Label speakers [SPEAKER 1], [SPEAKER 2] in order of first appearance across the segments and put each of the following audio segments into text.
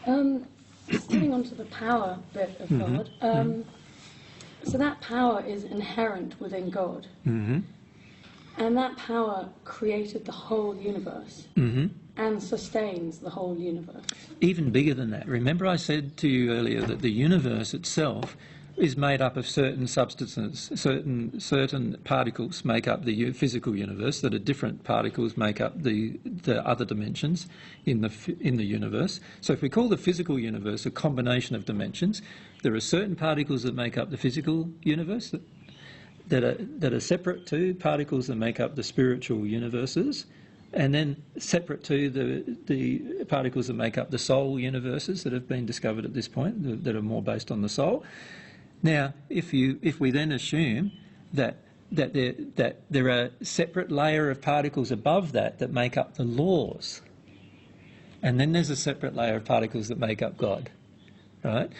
[SPEAKER 1] Stepping onto the power bit of God, so that power is inherent within God, and that power created the whole universe and sustains the whole universe.
[SPEAKER 2] Even bigger than that. Remember I said to you earlier that the universe itself is made up of certain substances, certain particles make up the physical universe, that are different particles make up the other dimensions in the universe. So if we call the physical universe a combination of dimensions, there are certain particles that make up the physical universe that are separate to particles that make up the spiritual universes, and then separate to the particles that make up the soul universes that have been discovered at this point, that are more based on the soul. Now, if we then assume that there are a separate layer of particles above that make up the laws, and then there's a separate layer of particles that make up God, right?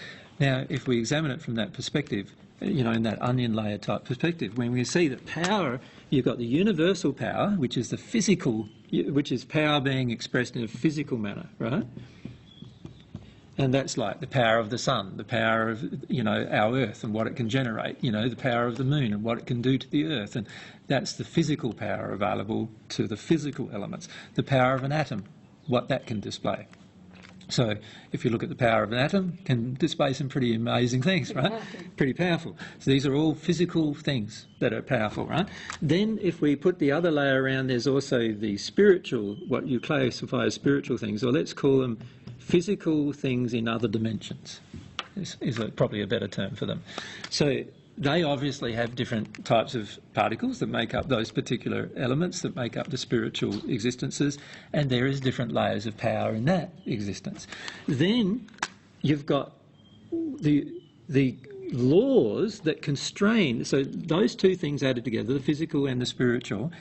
[SPEAKER 2] Now, if we examine it from that perspective, in that onion layer type perspective, when we see that power, you've got the universal power, which is the physical, which is power being expressed in a physical manner, right? And that's like the power of the sun, the power of, our earth and what it can generate, the power of the moon and what it can do to the earth. And that's the physical power available to the physical elements. The power of an atom, what that can display. So if you look at the power of an atom, it can display some pretty amazing things, right? Pretty powerful. So these are all physical things that are powerful, right? Then if we put the other layer around, there's also the spiritual, what you classify as spiritual things, or let's call them physical things in other dimensions, is probably a better term for them. So they obviously have different types of particles that make up those particular elements that make up the spiritual existences, and there is different layers of power in that existence. Then you've got the laws that constrain, so those two things added together, the physical and the spiritual,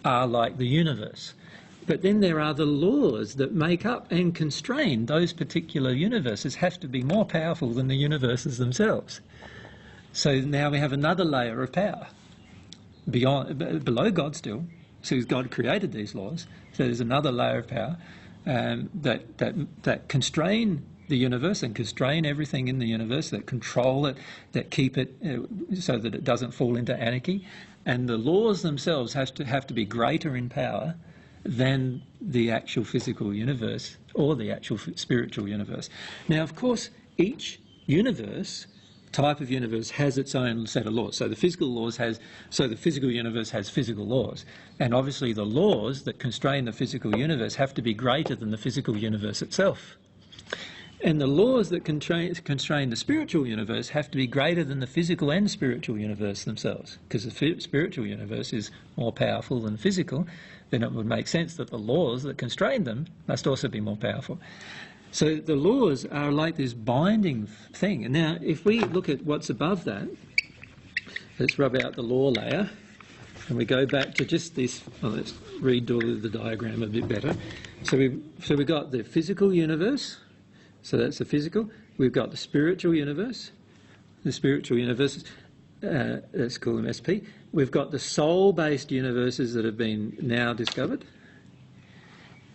[SPEAKER 2] are like the universe. But then there are the laws that make up and constrain those particular universes, have to be more powerful than the universes themselves. So now we have another layer of power below God still. So God created these laws. So there's another layer of power that constrain the universe and constrain everything in the universe, that control it, that keep it so that it doesn't fall into anarchy. And the laws themselves have to be greater in power than the actual physical universe or the actual spiritual universe. Now, of course, each type of universe has its own set of laws. So the physical universe has physical laws. And obviously the laws that constrain the physical universe have to be greater than the physical universe itself. And the laws that constrain the spiritual universe have to be greater than the physical and spiritual universe themselves, because the spiritual universe is more powerful than physical. Then it would make sense that the laws that constrain them must also be more powerful. So the laws are like this binding thing. And now if we look at what's above that, let's rub out the law layer, and we go back to just this. Well, let's redraw the diagram a bit better. So we've got the physical universe. So that's the physical. We've got the spiritual universe. The spiritual universes, let's call them SP. We've got the soul-based universes that have been now discovered.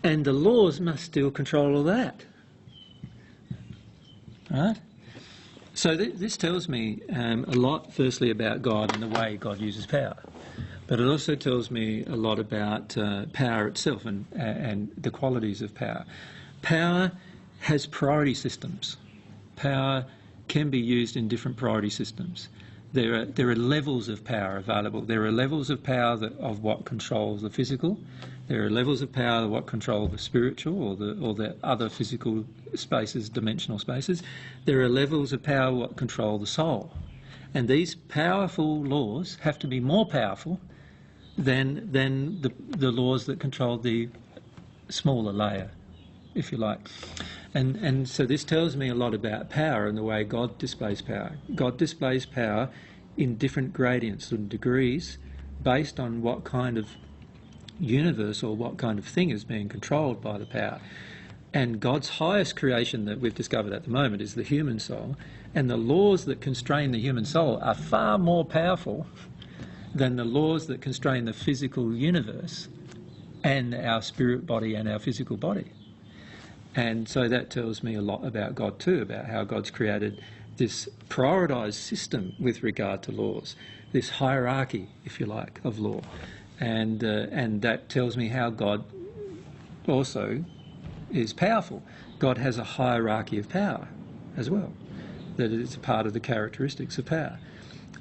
[SPEAKER 2] And the laws must still control all that. Right? So this tells me a lot, firstly, about God and the way God uses power. But it also tells me a lot about power itself and the qualities of power. Power has priority systems. Power can be used in different priority systems. There are levels of power available. There are levels of power of what controls the physical. There are levels of power of what control the spiritual or the other physical spaces, dimensional spaces. There are levels of power what control the soul. And these powerful laws have to be more powerful than the laws that control the smaller layer, if you like. And so this tells me a lot about power and the way God displays power. God displays power in different gradients and degrees based on what kind of universe or what kind of thing is being controlled by the power. And God's highest creation that we've discovered at the moment is the human soul, and the laws that constrain the human soul are far more powerful than the laws that constrain the physical universe and our spirit body and our physical body. And so that tells me a lot about God too, about how God's created this prioritised system with regard to laws, this hierarchy, if you like, of law. And that tells me how God also is powerful. God has a hierarchy of power as well, that is a part of the characteristics of power.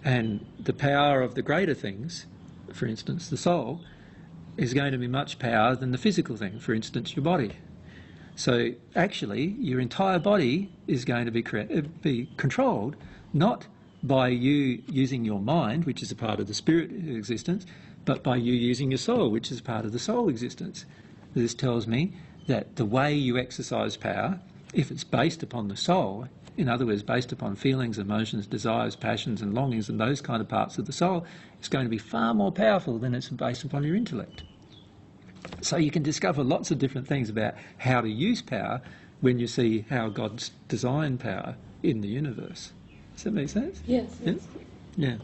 [SPEAKER 2] And the power of the greater things, for instance, the soul, is going to be much power than the physical thing, for instance, your body. So actually, your entire body is going to be controlled not by you using your mind, which is a part of the spirit existence, but by you using your soul, which is part of the soul existence. This tells me that the way you exercise power, if it's based upon the soul, in other words, based upon feelings, emotions, desires, passions and longings and those kind of parts of the soul, it's going to be far more powerful than it's based upon your intellect. So you can discover lots of different things about how to use power when you see how God's designed power in the universe. Does that make sense?
[SPEAKER 1] Yes.
[SPEAKER 2] Yeah? Yeah.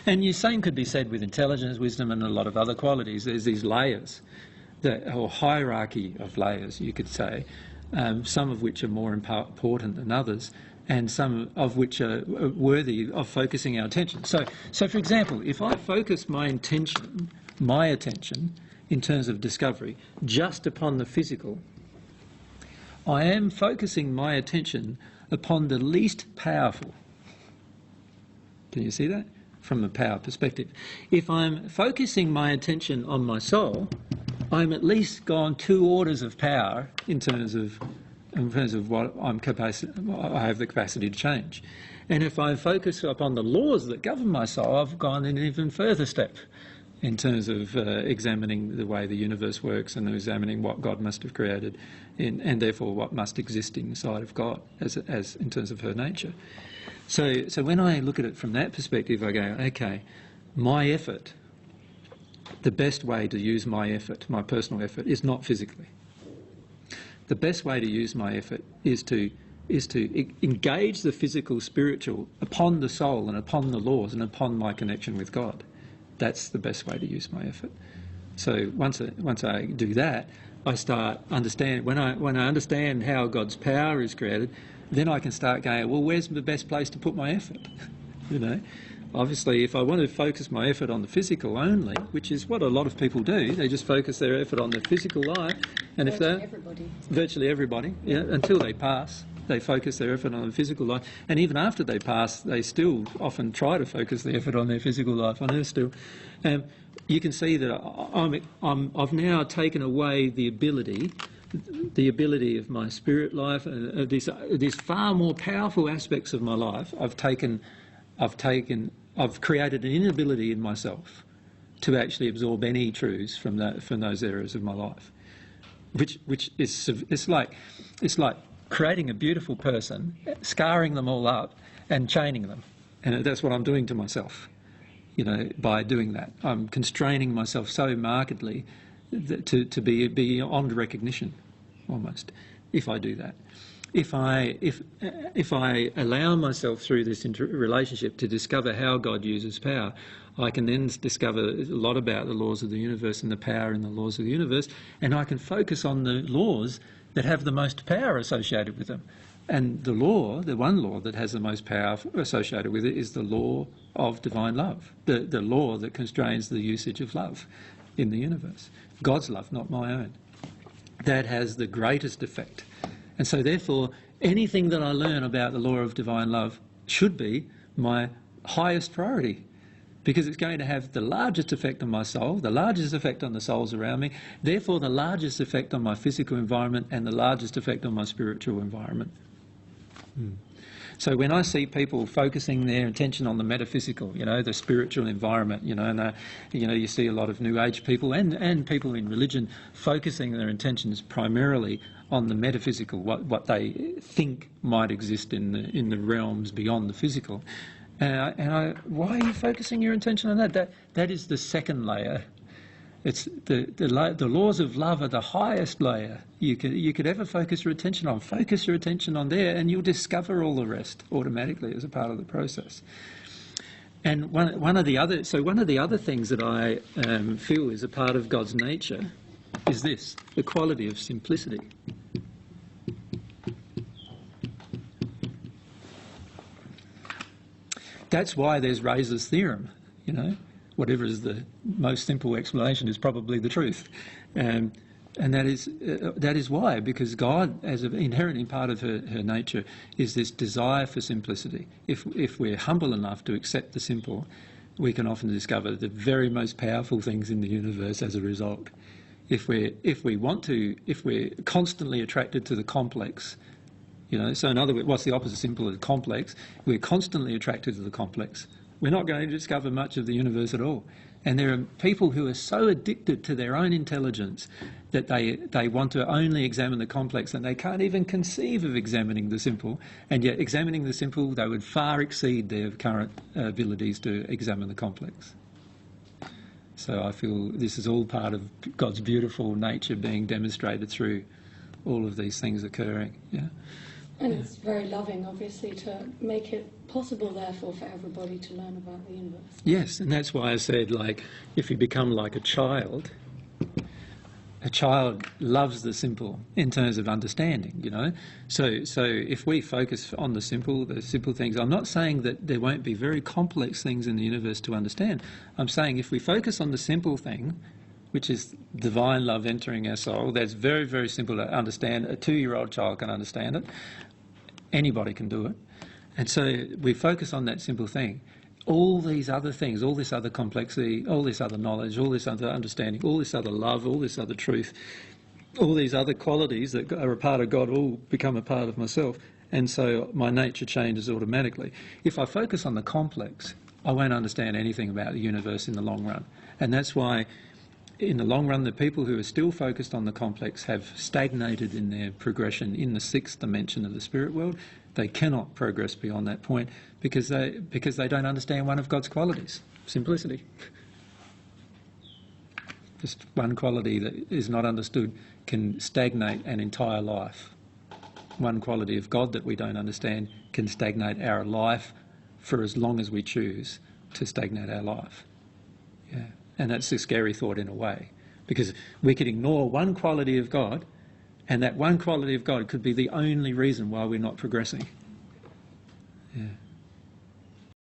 [SPEAKER 2] And the same could be said with intelligence, wisdom and a lot of other qualities. There's these layers, or hierarchy of layers, you could say, some of which are more important than others, and some of which are worthy of focusing our attention. So for example, if I focus my attention in terms of discovery just upon the physical, I am focusing my attention upon the least powerful. Can you see that? From a power perspective. If I'm focusing my attention on my soul, I'm at least gone 2 orders of power in terms of what I have the capacity to change. And if I focus upon the laws that govern my soul, I've gone an even further step in terms of examining the way the universe works and examining what God must have created and therefore what must exist inside of God as in terms of her nature. So when I look at it from that perspective, I go, okay, my effort, the best way to use my effort, my personal effort, is not physically. The best way to use my effort is to engage the physical, spiritual upon the soul and upon the laws and upon my connection with God. That's the best way to use my effort. So once I do that, I start understand. When I understand how God's power is created, then I can start going, well, where's the best place to put my effort? You know, obviously, if I want to focus my effort on the physical only, which is what a lot of people do, they just focus their effort on the physical life, and virtually everybody, yeah, until they pass. They focus their effort on the physical life, and even after they pass, they still often try to focus their effort on their physical life on earth still. You can see that I've now taken away the ability of my spirit life, these far more powerful aspects of my life. I've created an inability in myself to actually absorb any truths from those areas of my life, which is it's like creating a beautiful person, scarring them all up and chaining them. And that's what I'm doing to myself, you know, by doing that. I'm constraining myself so markedly to be beyond recognition, almost, if I do that. If I allow myself through this relationship to discover how God uses power, I can then discover a lot about the laws of the universe and the power in the laws of the universe, and I can focus on the laws that have the most power associated with them. And the one law that has the most power associated with it is the law of divine love, the law that constrains the usage of love in the universe. God's love, not my own. That has the greatest effect. And so therefore, anything that I learn about the law of divine love should be my highest priority, because it's going to have the largest effect on my soul, the largest effect on the souls around me, therefore the largest effect on my physical environment and the largest effect on my spiritual environment. So when I see people focusing their attention on the metaphysical, you know, the spiritual environment, you know, and you see a lot of New Age people and people in religion focusing their attentions primarily on the metaphysical, what they think might exist in the realms beyond the physical. Why are you focusing your attention on that? That is the second layer. It's the laws of love are the highest layer you could ever focus your attention on. Focus your attention on there, and you'll discover all the rest automatically as a part of the process. And one of the other things that I feel is a part of God's nature is this: the quality of simplicity. That's why there's Ray's theorem, you know. Whatever is the most simple explanation is probably the truth. And that is why, because God, as an inherent part of her nature, is this desire for simplicity. If we're humble enough to accept the simple, we can often discover the very most powerful things in the universe as a result. If we're constantly attracted to the complex, you know, so in other words, what's the opposite of simple is complex? We're constantly attracted to the complex. We're not going to discover much of the universe at all. And there are people who are so addicted to their own intelligence that they want to only examine the complex, and they can't even conceive of examining the simple. And yet examining the simple, they would far exceed their current abilities to examine the complex. So I feel this is all part of God's beautiful nature being demonstrated through all of these things occurring. Yeah.
[SPEAKER 1] And it's very loving, obviously, to make it possible, therefore, for everybody to learn about the universe. Yes,
[SPEAKER 2] and that's why I said, like, if you become like a child loves the simple in terms of understanding, you know. So if we focus on the simple things, I'm not saying that there won't be very complex things in the universe to understand. I'm saying if we focus on the simple thing, which is divine love entering our soul, that's very, very simple to understand. A 2-year-old child can understand it. Anybody can do it. And so we focus on that simple thing. All these other things, all this other complexity, all this other knowledge, all this other understanding, all this other love, all this other truth, all these other qualities that are a part of God all become a part of myself. And so my nature changes automatically. If I focus on the complex, I won't understand anything about the universe in the long run. And that's why in the long run, the people who are still focused on the complex have stagnated in their progression in the 6th dimension of the spirit world. They cannot progress beyond that point because they don't understand one of God's qualities, simplicity. Just one quality that is not understood can stagnate an entire life. One quality of God that we don't understand can stagnate our life for as long as we choose to stagnate our life. Yeah. And that's a scary thought in a way, because we could ignore one quality of God, and that one quality of God could be the only reason why we're not progressing. Yeah.